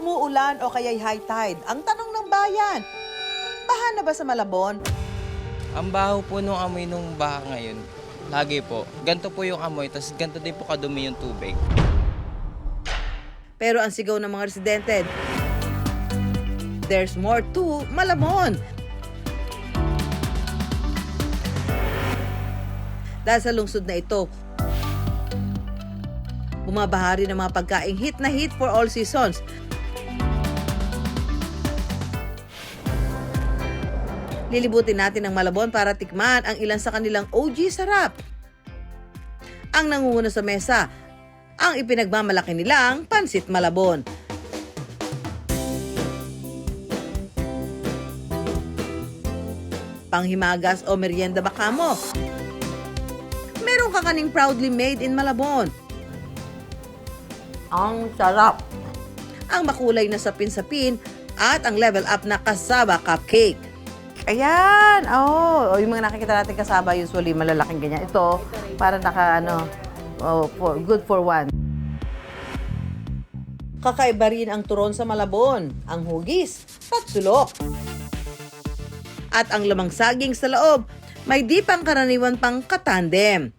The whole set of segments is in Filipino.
umuulan o kaya'y high tide, ang tanong ng bayan, baha na ba sa Malabon? Ang baho po nung amoy nung baha ngayon. Lagi po. Ganto po yung amoy, tapos ganto din po kadumi yung tubig. Pero ang sigaw ng mga residente, there's more to Malabon. Dahil sa lungsod na ito, bumabahari ng mga pagkaing hit na hit for all seasons. Lilibutin natin ang Malabon para tikman ang ilan sa kanilang OG sarap. Ang nangunguna sa mesa, ang ipinagmamalaki nilang Pansit Malabon. Panghimagas o merienda baka mo. Meron ka kaning proudly made in Malabon. Ang sarap. Ang makulay na sapin-sapin at ang level up na kasaba cupcake. Ayan! Oh, yung mga nakikita natin kasaba usually malalaking ganyan. Ito, para good for one. Kakaiba rin ang turon sa Malabon, ang hugis, patsulok. At ang lamang saging sa loob, may di pang karaniwan pang katandem.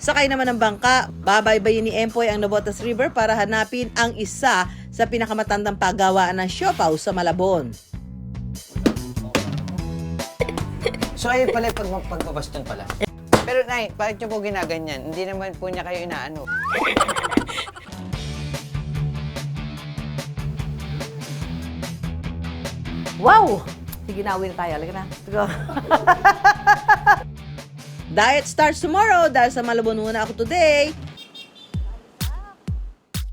Sakay naman ng bangka, babaybayin ni Empoy ang Navotas River para hanapin ang isa sa pinakamatandang paggawaan ng siopaw sa Malabon. So ayun pala yung pagbabastong pala. Pero Nay, bakit niyo po ginaganyan? Hindi naman po niya kayo inaano. Wow! Sige na, uwi na tayo. Halika na. Let's go. Diet starts tomorrow dahil sa Malabon muna ako today.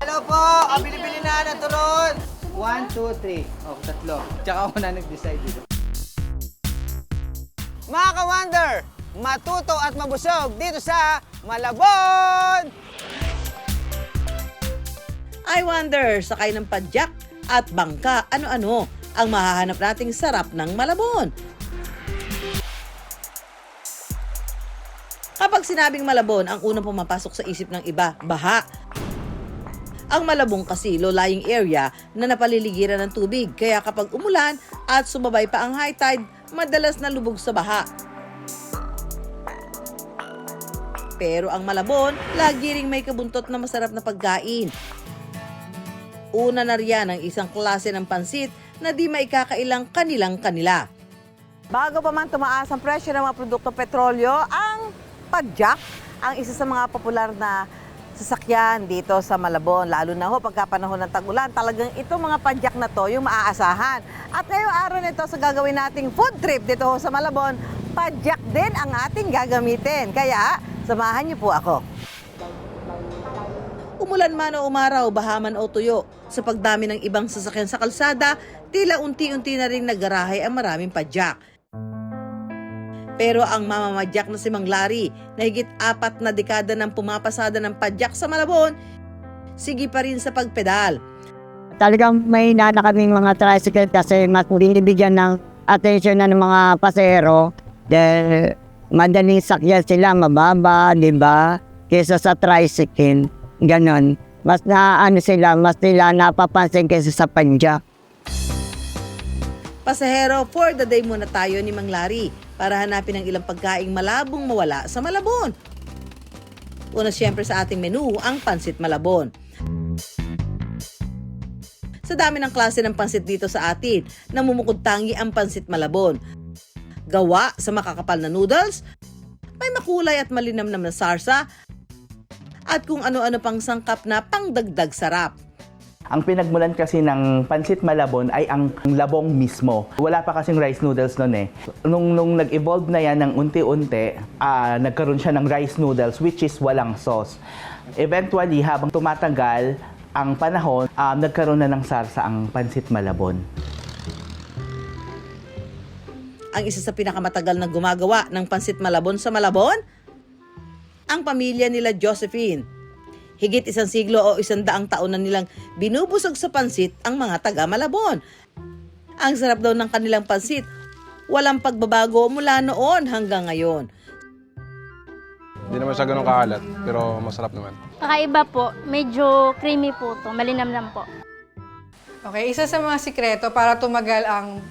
Hello po! Bili-bili na ng turon! 1, 2, 3. Oh, tatlo. Tsaka ako na nag-decide dito. Mga ka-wonder, matuto at mabusog dito sa Malabon! I wonder, sakay ng padyak at bangka, ano-ano ang mahahanap nating sarap ng Malabon. Kapag sinabing Malabon, ang unang pumapasok sa isip ng iba, baha. Ang Malabon kasi low-lying area na napaliligiran ng tubig, kaya kapag umulan at sumabay pa ang high tide, madalas na lubog sa baha. Pero ang Malabon, lagi ring may kabuntot na masarap na pagkain. Una na riyan ang isang klase ng pansit na di maikakailang kanilang-kanila. Bago pa man tumaas ang presyo ng mga produktong petrolyo, ang padyak ang isa sa mga popular na sasakyan dito sa Malabon. Lalo na ho pagka panahon ng tag-ulan, talagang itong mga padyak na to yung maaasahan. At ngayong araw nito sa gagawin nating food trip dito ho sa Malabon, padyak din ang ating gagamitin. Kaya samahan niyo po ako. Umulan man o umaraw, bahaman o tuyo, sa pagdami ng ibang sasakyan sa kalsada, tila unti-unti na rin naggarahay ang maraming padyak. Pero ang mamamadyak na si Mang Larry, na higit 4 na dekada ng pumapasada ng padyak sa Malabon, sige pa rin sa pagpedal. Talagang may nana kaming mga tricycle kasi mas binibigyan ng attention na ng mga pasahero dahil madaling sakyan sila, mababa, di ba? Kesa sa tricycle, ganon. Mas mas nila napapansin kesa sa padyak. Pasahero, for the day muna tayo ni Mang Larry para hanapin ang ilang pagkaing malabong mawala sa Malabon. Una siyempre sa ating menu, ang Pansit Malabon. Sa dami ng klase ng pansit dito sa atin, namumukod tangi ang Pansit Malabon. Gawa sa makakapal na noodles, may makulay at malinamnam na sarsa, at kung ano-ano pang sangkap na pangdagdag sarap. Ang pinagmulan kasi ng Pansit Malabon ay ang labong mismo. Wala pa kasing rice noodles noon eh. Nung nag-evolve na yan ng unti-unti, nagkaroon siya ng rice noodles which is walang sauce. Eventually, habang tumatagal ang panahon, nagkaroon na ng sarsa ang Pansit Malabon. Ang isa sa pinakamatagal na gumagawa ng Pansit Malabon sa Malabon, ang pamilya nila Josephine. Higit 1 siglo o 100 taon na nilang binubusog sa pansit ang mga taga Malabon. Ang sarap daw ng kanilang pansit, walang pagbabago mula noon hanggang ngayon. Hindi naman siya ganun kaalat, pero masarap naman. Kakaiba po, medyo creamy po to, malinamnam po. Okay, isa sa mga sikreto para tumagal ang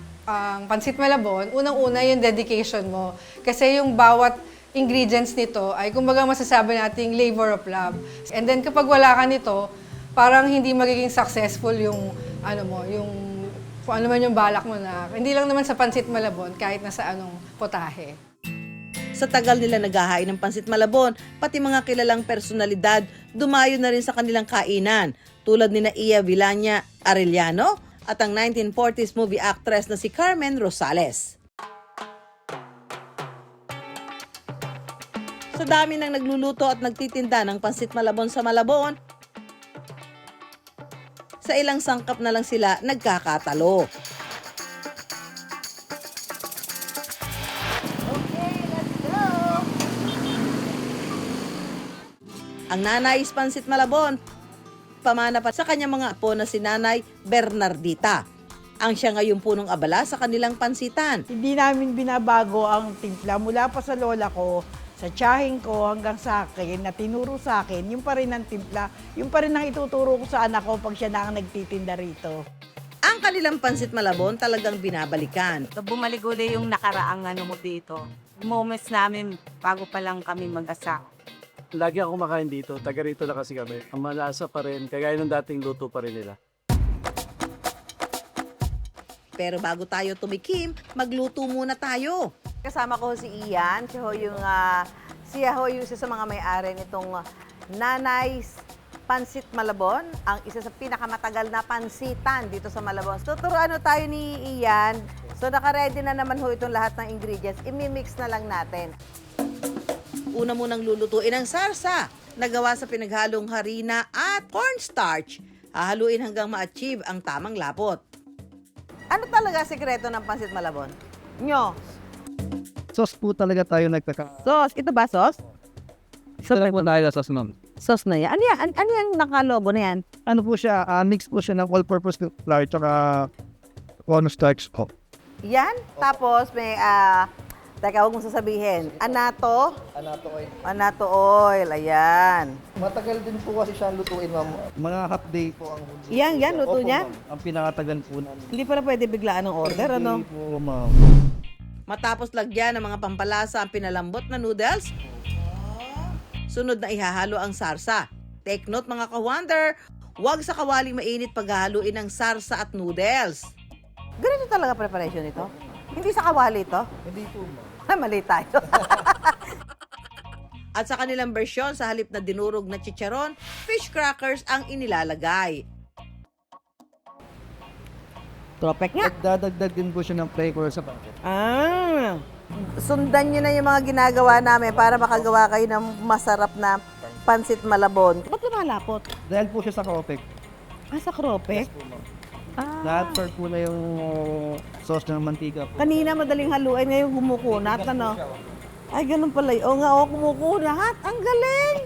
pansit malabon, unang-una yung dedication mo. Kasi yung bawat ingredients nito ay kumbaga masasabi nating labor of love. And then kapag wala ka nito, parang hindi magiging successful yung kung ano man yung balak mo na. Hindi lang naman sa pansit malabon, kahit na sa anong potahe. Sa tagal nila naghahain ng pansit malabon, pati mga kilalang personalidad dumayo na rin sa kanilang kainan, tulad ni Iya Villania Arellano at ang 1940s movie actress na si Carmen Rosales. Sa dami ng nagluluto at nagtitinda ng pansit malabon sa Malabon, sa ilang sangkap na lang sila nagkakatalo. Ang Nanay's Pansit Malabon, pamana pa sa kanyang mga apo na si Nanay Bernardita. Ang siya ngayon punong abala sa kanilang pansitan. Hindi namin binabago ang timpla mula pa sa lola ko, sa tiyahing ko hanggang sa akin na tinuro sa akin, yung pa rin ang timpla, yung pa rin ang ituturo ko sa anak ko pag siya na ang nagtitinda rito. Ang kanilang Pansit Malabon talagang binabalikan. Bumalik uli yung nakaraang mo dito. Moments namin bago pa lang kami mag-asawa. Lagi ako kumakain dito, taga rito na kasi kami. Ang malasa pa rin, kagaya ng dating luto pa rin nila. Pero bago tayo tumikim, magluto muna tayo. Kasama ko si Ian, siya ho yung isa sa mga may-ari nitong Nanay's Pansit Malabon, ang isa sa pinakamatagal na pansitan dito sa Malabon. So, turuan tayo ni Ian. So, naka-ready na naman ho itong lahat ng ingredients. Imi-mix na lang natin. Una munang lulutuin ang sarsa, nagawa sa pinaghalong harina at cornstarch. Hahaluin hanggang ma-achieve ang tamang lapot. Ano talaga sikreto ng Pansit Malabon? Nyo? Sauce po talaga tayo nagkaka... Sauce. Ito ba sauce? Isa lang po tayo sa sauce, ma'am. Sauce na yan. Ano yung nakalobo na yan? Ano po siya, mix po siya ng all-purpose flour tsaka cornstarch po. Yan. Tapos may, teka, huwag mong sasabihin. Anato? Anato oil. Anato oil. Ayan. Matagal din po kasi siya lutuin, ma'am. Mga half day po ang... Yan, luto niya? Ang pinakatagal po namin. Hindi pa na pwede biglaan ng order, ano? Hindi po, ma'am. Matapos lagyan ng mga pampalasa ang pinalambot na noodles, sunod na ihahalo ang sarsa. Take note mga ka-wonder, huwag sa kawaling mainit paghahaluin ng sarsa at noodles. Ganito talaga preparation ito? Hindi sa kawali ito? Hindi po, ma'am. Mali tayo. At sa kanilang bersyon, sa halip na dinurog na chicharon, fish crackers ang inilalagay. Tropek nga. Dadagdag din po siya ng flavor sa pancit. Sundan nyo na yung mga ginagawa namin para makagawa kayo ng masarap na Pansit Malabon. Ba't lumalapot? Dahil po siya sa Cropek. Sa Cropek? Po, ma'am. Na-absorb po na yung sauce ng mantika po. Kanina madaling haluin, ngayon kumukunat, ano? Ay, ganun pala. Oo nga, kumukunat. Ang galing!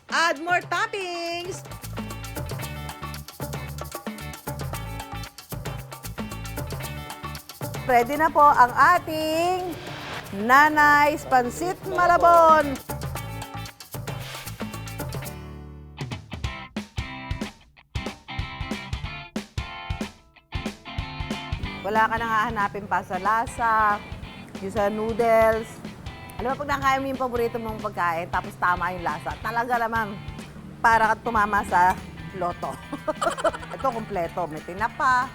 Add more toppings! Ready na po ang ating Nanay's Pansit Malabon. Wala ka nang hahanapin pa sa lasa, yung sa noodles. Alam mo, pag nakakain mo yung paborito mong pagkain, tapos tama yung lasa, talaga naman, para ka tumama sa loto. Ito, kompleto. May tinapa.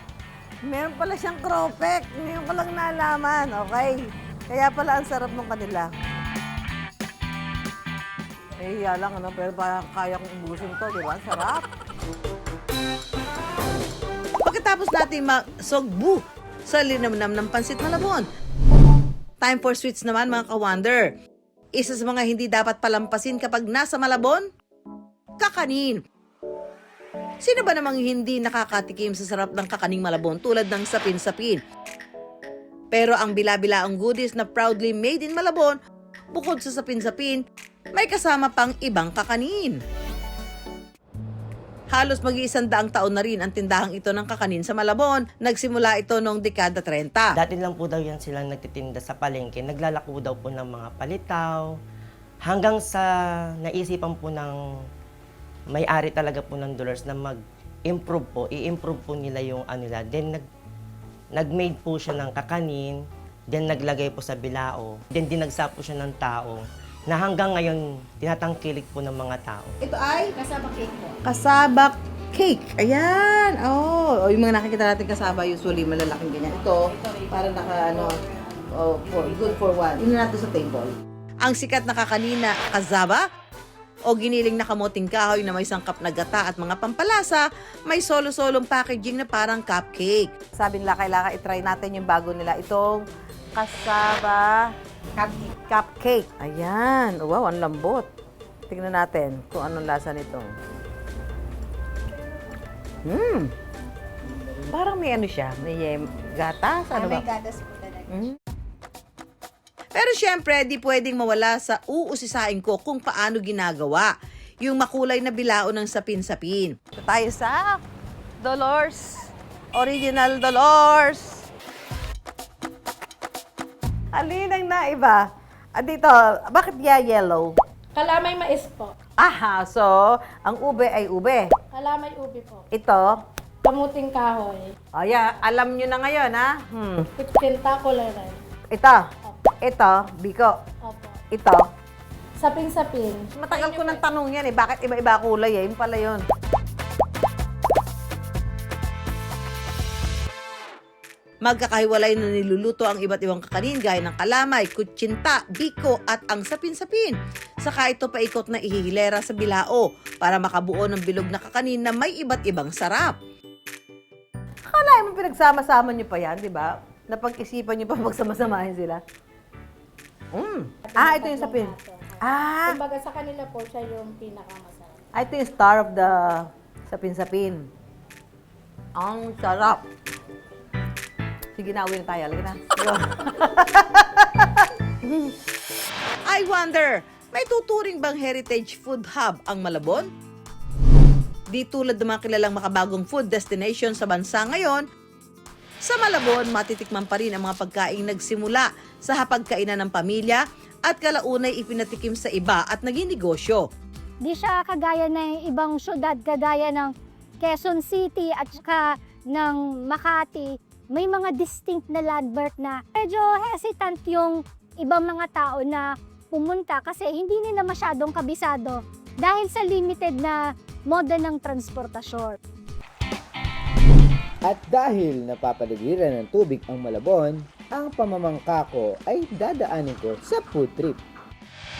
Meron pala siyang cropek. Ngayon ko lang nalaman. Okay. Kaya pala ang sarap ng kanila. Hiya lang, ano? Pero parang kaya kong ubusin to, di ba? Sarap. Pagkatapos natin masogbu sa linamnam ng Pansit Malabon, time for sweets naman mga ka-wonder. Isa sa mga hindi dapat palampasin kapag nasa Malabon, kakanin. Sino ba namang hindi nakakatikim sa sarap ng kakaning Malabon tulad ng sapin-sapin? Pero ang bila-bilaang goodies na proudly made in Malabon, bukod sa sapin-sapin, may kasama pang ibang kakanin. Halos mag-100 taon na rin ang tindahang ito ng kakanin sa Malabon. Nagsimula ito noong dekada 30. Dati lang po daw yan silang nagtitinda sa palengke. Naglalako daw po ng mga palitaw. Hanggang sa naisipan po ng may-ari talaga po ng Dolores na mag-improve po. I-improve po nila yung ano nila. Then nag-made po siya ng kakanin. Then naglagay po sa bilao. Then dinagsa po siya ng tao. Na hanggang ngayon, tinatangkilik po ng mga tao. Ito ay Kasama cake po. kasaba cake. Ayan. Oh, yung mga nakikita natin kasaba usually malalaking ganyan. Ito, para good for one. Yun natin sa table. Ang sikat na kakanina, kasaba, o giniling na kamoting kahoy na may sangkap na gata at mga pampalasa, may solo-solong packaging na parang cupcake. Sabi nila, kailangan itry natin yung bago nila. Itong kasaba cupcake. Ayan. Wow, ang lambot. Tingnan natin kung anong lasa nito. Parang may ano siya. May gatas. Ano ba? May gatas po talaga. Pero syempre, di pwedeng mawala sa uusisain ko kung paano ginagawa yung makulay na bilao ng sapin-sapin. Ito tayo sa Dolores. Original Dolores. Alin ang naiba? Dito, bakit yellow? Kalamay mais po. Aha, so, ang ube ay ube. Kalamay ubi po. Ito, Kamuting kahoy. alam nyo na ngayon, ha? Kutsinta, kulay red. Ito, biko. Opo. Ito, Sapin-sapin. matagal ko nang tanong yan bakit iba-iba kulay Yun pala yun. Magkakahiwalay na niluluto ang iba't ibang kakanin gaya ng kalamay, kutsinta, biko at ang sapin-sapin. Saka ito paikot na ihihilera sa bilao para makabuo ng bilog na kakanin na may iba't ibang sarap. Akala mo pinagsama-sama nyo pa yan, di ba? Napag-isipan nyo pa magsama-samahin sila. Ito yung sapin. Kumbaga sa kanila po, siya yung pinakamasarap. Ito yung star of the sapin-sapin. Ang sarap. Sige na, uwi na tayo. Halika na. I wonder, may tuturing bang heritage food hub ang Malabon? Di tulad ng mga kilalang makabagong food destination sa bansa ngayon, sa Malabon matitikman pa rin ang mga pagkaing nagsimula sa hapagkainan ng pamilya at kalaunay ipinatikim sa iba at naging negosyo. Di siya kagaya ng ibang syudad, kagaya ng Quezon City at saka ng Makati. May mga distinct na landmark na medyo hesitant yung ibang mga tao na pumunta kasi hindi nila masyadong kabisado dahil sa limited na moda ng transportasyon. At dahil napapaligiran ng tubig ang Malabon, ang pamamangka ko ay dadaanin ko sa food trip.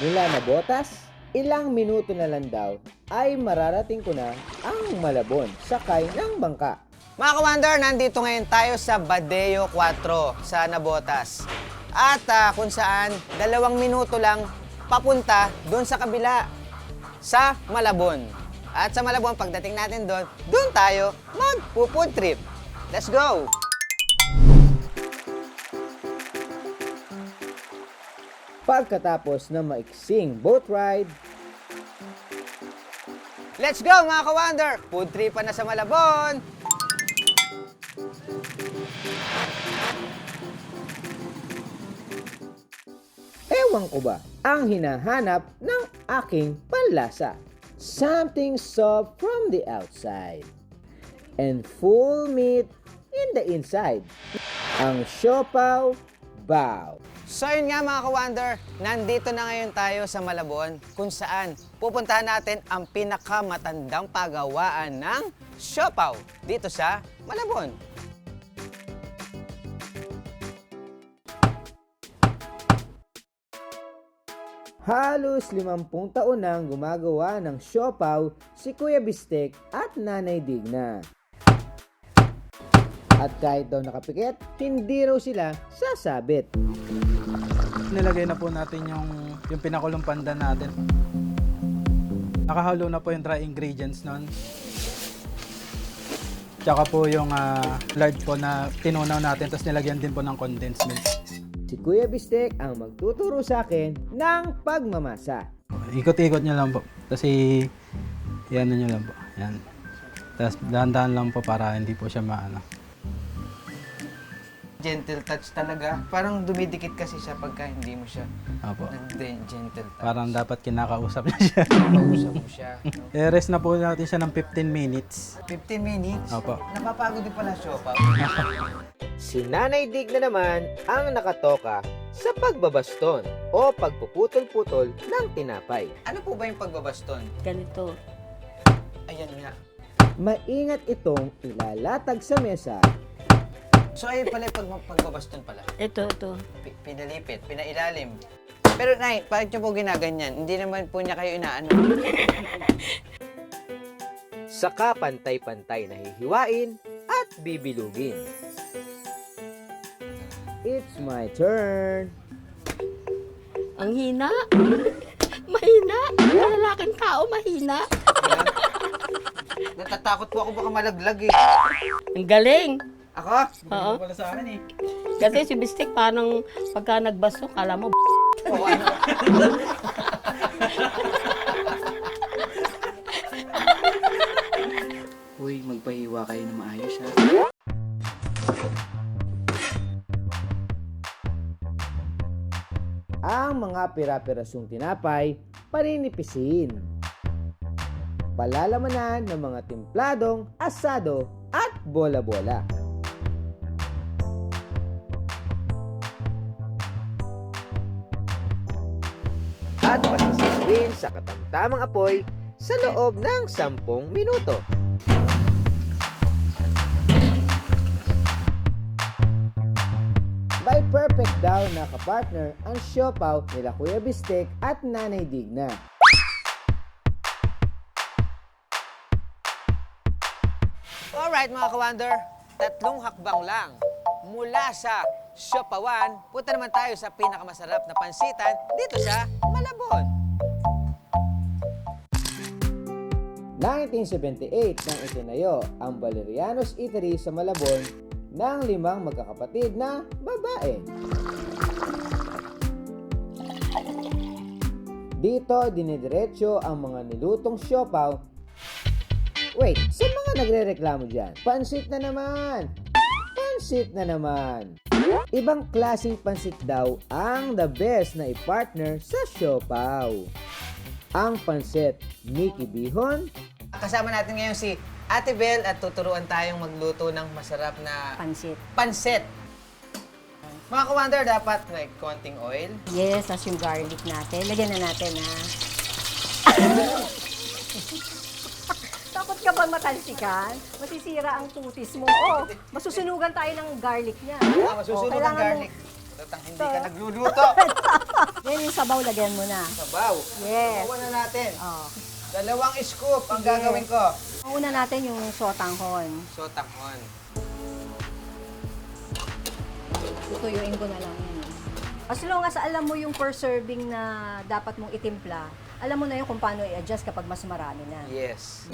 Mula Nabotas, ilang minuto na lang daw ay mararating ko na ang Malabon sakay ng bangka. Mga ka-Wonder, nandito ngayon tayo sa Badeo 4 sa Nabotas. At kung saan, 2 minuto lang papunta doon sa kabila, sa Malabon. At sa Malabon, pagdating natin doon tayo mag-food trip. Let's go! Pagkatapos ng maiksing boat ride, Let's go mga ka-Wonder! Food trip pa na sa Malabon! ewan ko ba ang hinahanap ng aking panlasa? Something soft from the outside and full meat in the inside. Ang siopaw bao. So yun nga mga ka-Wonder, nandito na ngayon tayo sa Malabon kung saan pupuntahan natin ang pinakamatandang pagawaan ng siopaw dito sa Malabon. Halos 50 taon nang gumagawa ng siopaw si Kuya Bistek at Nanay Digna. At kahit daw nakapikit, hindi raw sila sasabit. Nilagay na po natin yung pinakulong pandan natin. Nakahalo na po yung dry ingredients nun. Tsaka po yung lard po na tinunaw natin, tapos nilagyan din po ng condensed milk. Si Kuya Bistek ang magtuturo sa akin ng pagmamasa. Ikot-ikot nyo lang po. Kasi yan nyo lang po. Yan. Tapos dahan-dahan lang po para hindi po siya maano. Gentle touch talaga. Parang dumidikit kasi siya pagka hindi mo siya Opo. gentle touch. Parang dapat kinakausap niya siya. Kausap mo siya. No? Rest na po natin siya ng 15 minutes. 15 minutes? Opo. Napapagod din pala siopaw. Si Nanay Dig na naman ang nakatoka sa pagbabaston o pagpuputol-putol ng tinapay. Ano po ba yung pagbabaston? Ganito. Ayan nga. Maingat itong ilalatag sa mesa. So ayun pala yung pagbabaston pala. Ito. Pinalipit, pinailalim. Pero Nay, bakit niyo po ginaganyan? Hindi naman po niya kayo inaano. Saka pantay-pantay na hihiwain at bibilugin. It's my turn. Ang hina. Mahina. Lalaking tao, mahina. Natatakot po ako baka malaglag eh. Ang galing. Ako? Oo. Wala sa akin eh. Kasi si Bistik, parang pagka nagbaso, kala mo Oo, ano? Uy, magpahiwa kayo na maayos ha. Ang mga pira-pirasong tinapay, paninipisin. Palalamanan ng mga templadong asado at bola-bola. At pasisipin sa katamtamang apoy sa loob ng 10 minuto. By perfect daw na kapartner ang siopaw nila Kuya Bistek at Nanay Digna. Alright mga ka-wonder, 3 hakbang lang. Mula sa siopawan, punta naman tayo sa pinakamasarap na pansitan dito sa Malabon. 1978 nang itinayo ang Valerianos Eatery sa Malabon ng 5 magkakapatid na babae. Dito dinidiretso ang mga nilutong siopaw. Wait, sa mga nagrereklamo dyan, pansit na naman! Pansit na naman! Ibang klaseng pansit daw ang the best na i-partner sa siopaw. Ang pansit Mickey Bihon. Kasama natin ngayon si Ate Bel at tuturuan tayong magluto ng masarap na pansit. Mga ka-wonder, dapat may konting oil. Yes, as yung garlic natin. Lagyan na natin, ha? Takot ka ba matalsikan? Masisira ang tutis mo. Oh, masusunugan tayo ng garlic niya. Masusunog ang kailangan garlic. Lutang hindi ka nagluluto. Yan yung sabaw, lagyan mo na. Sabaw. Yes. Sabawan na natin. Oh. 2 scoop ang gagawin ko. Una natin yung sotanghon. Sotanghon. Tutuyuin ko na lang yun. As long as alam mo yung per serving na dapat mong itimpla, alam mo na yun kung paano i-adjust kapag mas marami na. Yes.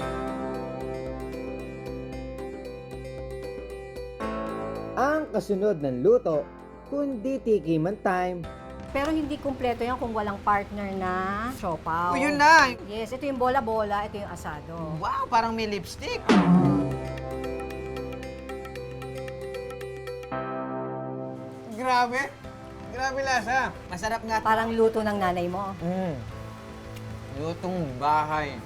Ang kasunod ng luto, kundi tikiman time. Pero hindi kumpleto yan kung walang partner na siopaw. Oh, yun na! Yes, ito yung bola-bola, ito yung asado. Wow, parang may lipstick. Grabe. Grabe lasa. Masarap nga. Parang luto ng nanay mo. Lutong bahay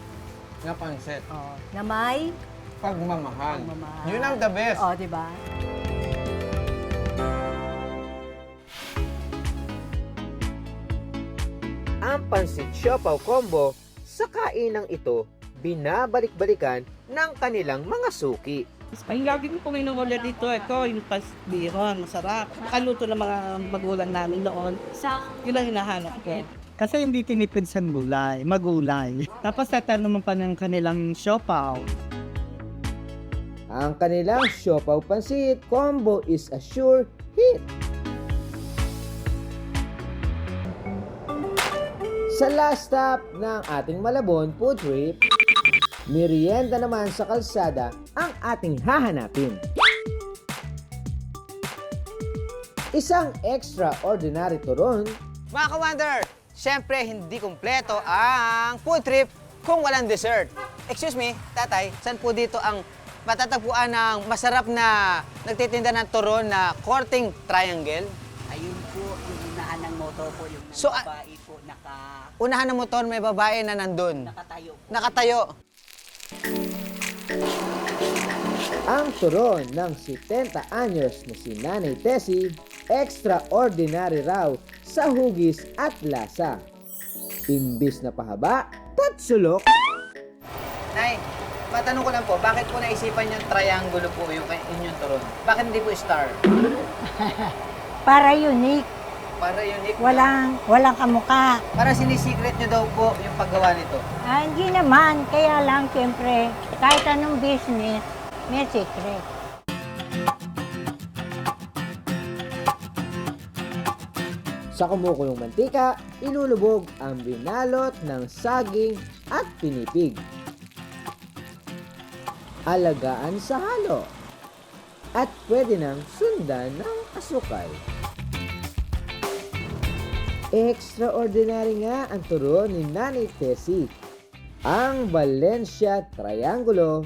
na pansit. Oh, na may Pagmamahal. Yun ang the best. Oh, di ba? Ang pansit siopaw combo sa kainang ito binabalik-balikan ng kanilang mga suki. Ang lagi ko pong inuulit dito, ito yung pasbihon, masarap. Kaluto ng mga magulang namin noon. Yun ang hinahanap ko. Kasi hindi tinipid sa gulay, magulay. Tapos tatanong pa ng kanilang siopaw. Ang kanilang siopaw pansit combo is a sure hit. Sa last stop ng ating Malabon food trip, merienda naman sa kalsada ang ating hahanapin. Isang extraordinary turon. Mga ka-wonder, syempre hindi kumpleto ang food trip kung walang dessert. Excuse me, tatay, saan po dito ang matatagpuan ng masarap na nagtitinda ng turon na Korting Triangle? Ayun po, yung unahan ng motor po, yung So, babae po, unahan ng motor, may babae na nandun. nakatayo. Nakatayo. Ang turon ng 70 anyos na si Nanay Tessie, extraordinary raw sa hugis at lasa. Imbis na pahaba, tatsulok. Nay, matanong ko lang po, bakit po naisipan yung triangulo po yung inyong turon? Bakit hindi po star? Para unique. Para unique. Walang kamukha. Para sinisikret nyo daw po yung paggawa nito. Hindi naman. Kaya lang, siyempre, kahit anong business, may secret. Sa kumukulong mantika, ilulubog ang binalot ng saging at pinipig. Alagaan sa halo. At pwede nang sundan ng asukal. Extraordinary nga ang turon ni Nanay Tessie. Ang Valencia Triangulo.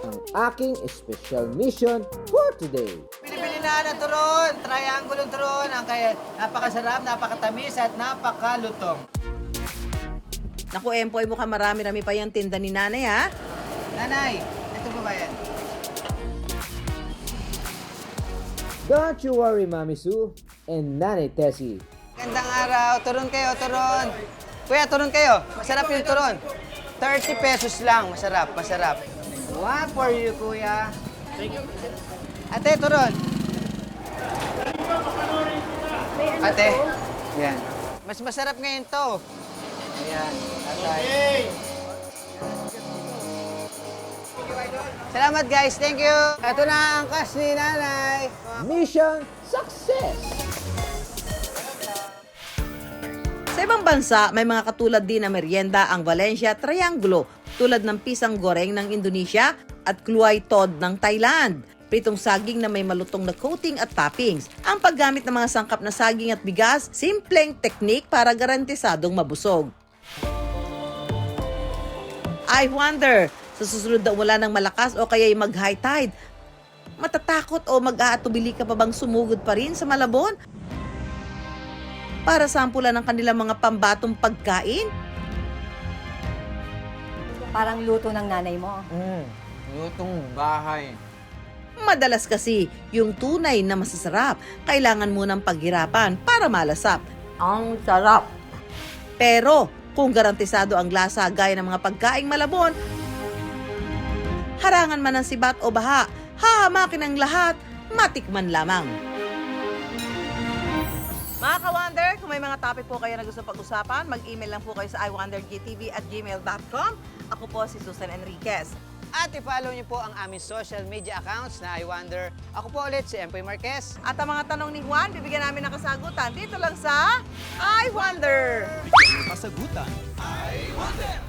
Ang aking special mission for today. Pinipili na ng turon, triangulo turon, ang kaya napakasarap, napakatamis at napakalutong. Naku, Empoy, mukhang marami-rami pa yung tinda ni nanay, ha? Nanay, ito ba ba yan? Don't you worry, Mami Sue and Nanay Tessie. Gandang araw, turon kayo, turon. Kuya, turon kayo. Masarap yung turon. 30 pesos lang, masarap, masarap. One for you, kuya. Ate, turon. Ate, yan. Mas masarap ngayon to. Ayan, atay. Salamat guys, thank you. Ito na ang cash ni nanay. Mission success! Sa ibang bansa, may mga katulad din na merienda ang Valencia Triangulo, tulad ng pisang goreng ng Indonesia at kluay tod ng Thailand. Pritong saging na may malutong na coating at toppings. Ang paggamit ng mga sangkap na saging at bigas, simpleng teknik para garantisadong mabusog. I wonder, sa susunod na umulan ng malakas o kaya'y mag-high tide, matatakot o mag-aatubili ka pa bang sumugod pa rin sa Malabon? Para sampulan ng kanilang mga pambatong pagkain? Parang luto ng nanay mo. Lutong bahay. Madalas kasi, yung tunay na masasarap, kailangan mo ng paghirapan para malasap. Ang sarap. Pero, kung garantisado ang lasa gaya ng mga pagkaing Malabon, harangan man ng sibat o baha, hahamakin ang lahat, matikman lamang. Mga ka-Wonder, kung may mga topic po kayo na gusto pag-usapan, mag-email lang po kayo sa iwondergtv@gmail.com. Ako po si Susan Enriquez. At i-follow niyo po ang aming social media accounts na I Wonder. Ako po ulit si Empoy Marquez. At ang mga tanong ni Juan, bibigyan namin ng kasagutan dito lang sa I Wonder! Kasagutan, I Wonder!